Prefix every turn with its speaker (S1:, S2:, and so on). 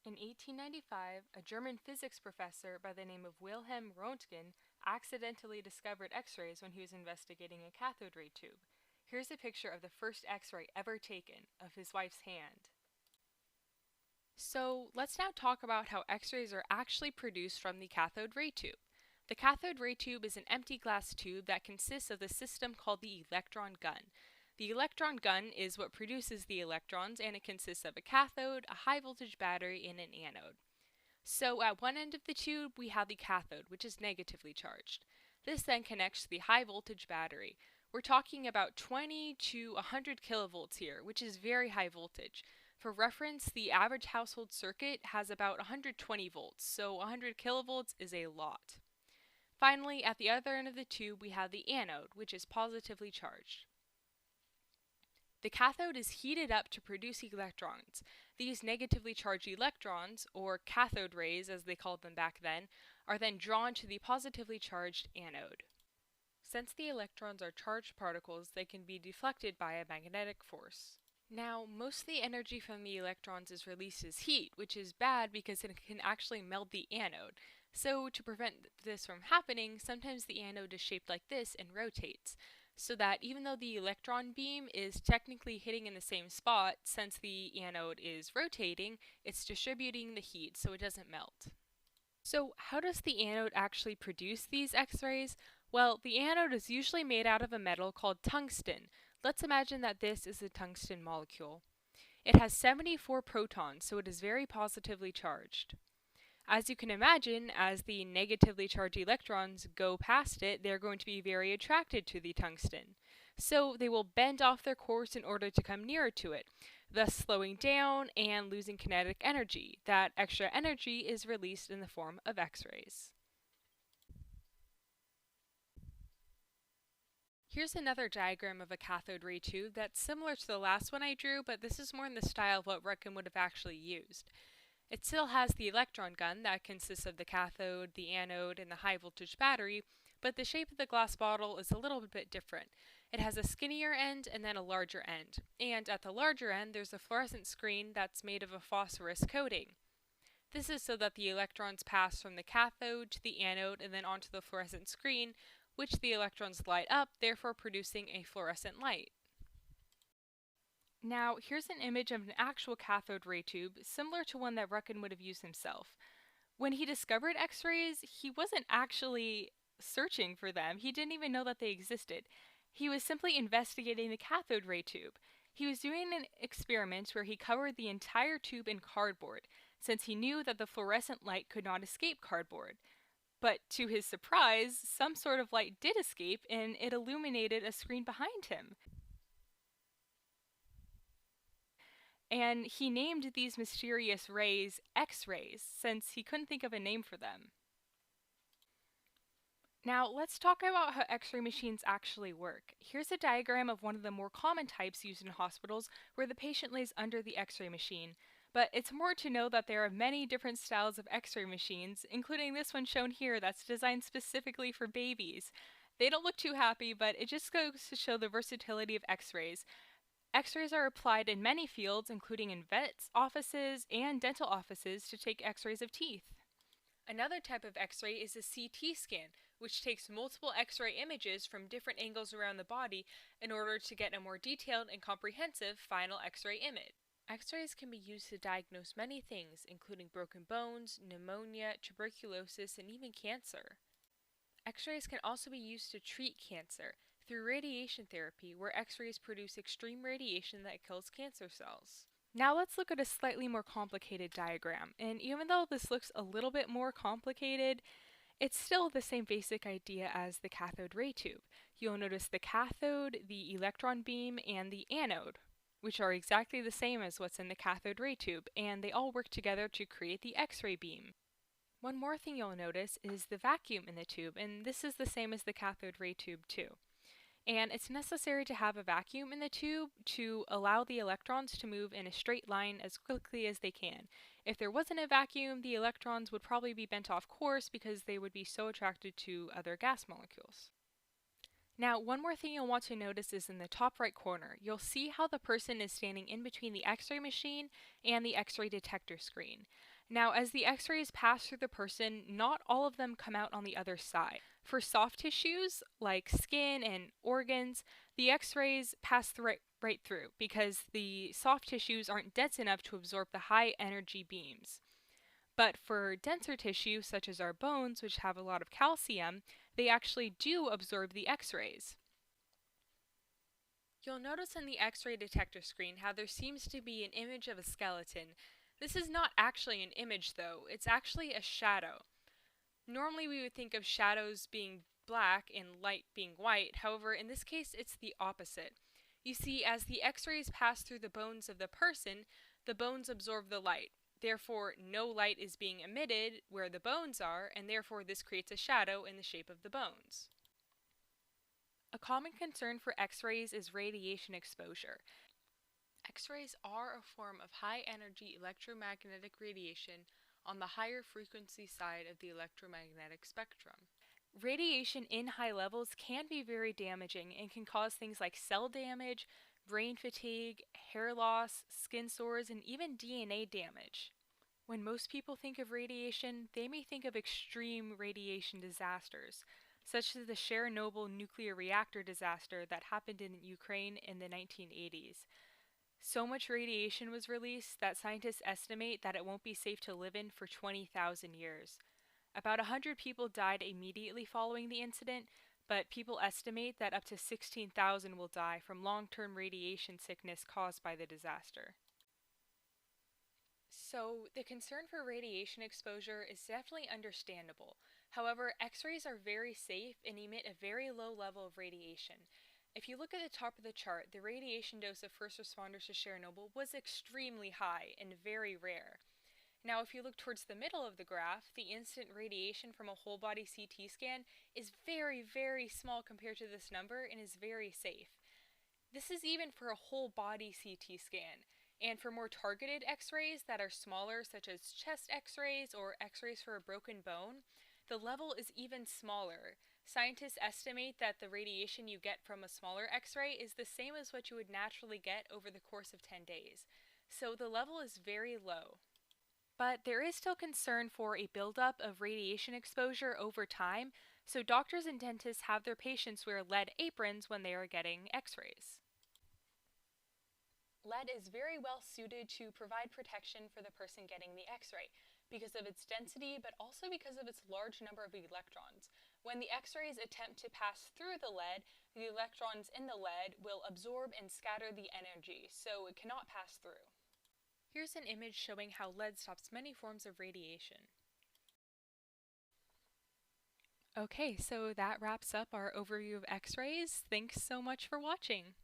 S1: In 1895, a German physics professor by the name of Wilhelm Röntgen accidentally discovered X-rays when he was investigating a cathode ray tube. Here's a picture of the first X-ray ever taken of his wife's hand. So let's now talk about how X-rays are actually produced from the cathode ray tube. The cathode ray tube is an empty glass tube that consists of the system called the electron gun. The electron gun is what produces the electrons, and it consists of a cathode, a high voltage battery, and an anode. So at one end of the tube we have the cathode, which is negatively charged. This then connects to the high voltage battery. We're talking about 20 to 100 kilovolts here, which is very high voltage. For reference, the average household circuit has about 120 volts, so 100 kilovolts is a lot. Finally, at the other end of the tube we have the anode, which is positively charged. The cathode is heated up to produce electrons. These negatively charged electrons, or cathode rays as they called them back then, are then drawn to the positively charged anode. Since the electrons are charged particles, they can be deflected by a magnetic force. Now, most of the energy from the electrons is released as heat, which is bad because it can actually melt the anode. So to prevent this from happening, sometimes the anode is shaped like this and rotates, so that even though the electron beam is technically hitting in the same spot, since the anode is rotating, it's distributing the heat so it doesn't melt. So how does the anode actually produce these X-rays? Well, the anode is usually made out of a metal called tungsten. Let's imagine that this is a tungsten molecule. It has 74 protons, so it is very positively charged. As you can imagine, as the negatively charged electrons go past it, they're going to be very attracted to the tungsten. So they will bend off their course in order to come nearer to it, thus slowing down and losing kinetic energy. That extra energy is released in the form of X-rays. Here's another diagram of a cathode ray tube that's similar to the last one I drew, but this is more in the style of what Röntgen would have actually used. It still has the electron gun that consists of the cathode, the anode, and the high voltage battery, but the shape of the glass bottle is a little bit different. It has a skinnier end and then a larger end. And at the larger end, there's a fluorescent screen that's made of a phosphorus coating. This is so that the electrons pass from the cathode to the anode and then onto the fluorescent screen, which the electrons light up, therefore producing a fluorescent light. Now, here's an image of an actual cathode ray tube, similar to one that Röntgen would have used himself. When he discovered X-rays, he wasn't actually searching for them. He didn't even know that they existed. He was simply investigating the cathode ray tube. He was doing an experiment where he covered the entire tube in cardboard, since he knew that the fluorescent light could not escape cardboard. But to his surprise, some sort of light did escape, and it illuminated a screen behind him. And he named these mysterious rays X-rays, since he couldn't think of a name for them. Now let's talk about how X-ray machines actually work. Here's a diagram of one of the more common types used in hospitals where the patient lays under the X-ray machine. But it's more to know that there are many different styles of X-ray machines, including this one shown here that's designed specifically for babies. They don't look too happy, but it just goes to show the versatility of X-rays. X-rays are applied in many fields, including in vets, offices, and dental offices to take X-rays of teeth. Another type of X-ray is a CT scan, which takes multiple X-ray images from different angles around the body in order to get a more detailed and comprehensive final X-ray image. X-rays can be used to diagnose many things, including broken bones, pneumonia, tuberculosis, and even cancer. X-rays can also be used to treat cancer through radiation therapy, where X-rays produce extreme radiation that kills cancer cells. Now let's look at a slightly more complicated diagram, and even though this looks a little bit more complicated, it's still the same basic idea as the cathode ray tube. You'll notice the cathode, the electron beam, and the anode, which are exactly the same as what's in the cathode ray tube, and they all work together to create the X-ray beam. One more thing you'll notice is the vacuum in the tube, and this is the same as the cathode ray tube too. And it's necessary to have a vacuum in the tube to allow the electrons to move in a straight line as quickly as they can. If there wasn't a vacuum, the electrons would probably be bent off course because they would be so attracted to other gas molecules. Now, one more thing you'll want to notice is in the top right corner. You'll see how the person is standing in between the X-ray machine and the X-ray detector screen. Now, as the x-rays pass through the person, not all of them come out on the other side. For soft tissues, like skin and organs, the x-rays pass right through because the soft tissues aren't dense enough to absorb the high energy beams. But for denser tissue, such as our bones, which have a lot of calcium, they actually do absorb the x-rays. You'll notice in the x-ray detector screen how there seems to be an image of a skeleton. This is not actually an image though, it's actually a shadow. Normally we would think of shadows being black and light being white, however in this case it's the opposite. You see, as the x-rays pass through the bones of the person, the bones absorb the light. Therefore, no light is being emitted where the bones are, and therefore this creates a shadow in the shape of the bones. A common concern for x-rays is radiation exposure. X-rays are a form of high-energy electromagnetic radiation on the higher frequency side of the electromagnetic spectrum. Radiation in high levels can be very damaging and can cause things like cell damage, brain fatigue, hair loss, skin sores, and even DNA damage. When most people think of radiation, they may think of extreme radiation disasters, such as the Chernobyl nuclear reactor disaster that happened in Ukraine in the 1980s. So much radiation was released that scientists estimate that it won't be safe to live in for 20,000 years. About 100 people died immediately following the incident, but people estimate that up to 16,000 will die from long-term radiation sickness caused by the disaster. So, the concern for radiation exposure is definitely understandable. However, x-rays are very safe and emit a very low level of radiation. If you look at the top of the chart, the radiation dose of first responders to Chernobyl was extremely high and very rare. Now, if you look towards the middle of the graph, the incident radiation from a whole body CT scan is very, very small compared to this number and is very safe. This is even for a whole body CT scan. And for more targeted x-rays that are smaller, such as chest x-rays or x-rays for a broken bone, the level is even smaller. Scientists estimate that the radiation you get from a smaller x-ray is the same as what you would naturally get over the course of 10 days. So the level is very low. But there is still concern for a buildup of radiation exposure over time, so doctors and dentists have their patients wear lead aprons when they are getting x-rays. Lead is very well suited to provide protection for the person getting the x-ray because of its density, but also because of its large number of electrons. When the x-rays attempt to pass through the lead, the electrons in the lead will absorb and scatter the energy, so it cannot pass through. Here's an image showing how lead stops many forms of radiation. Okay, so that wraps up our overview of x-rays. Thanks so much for watching.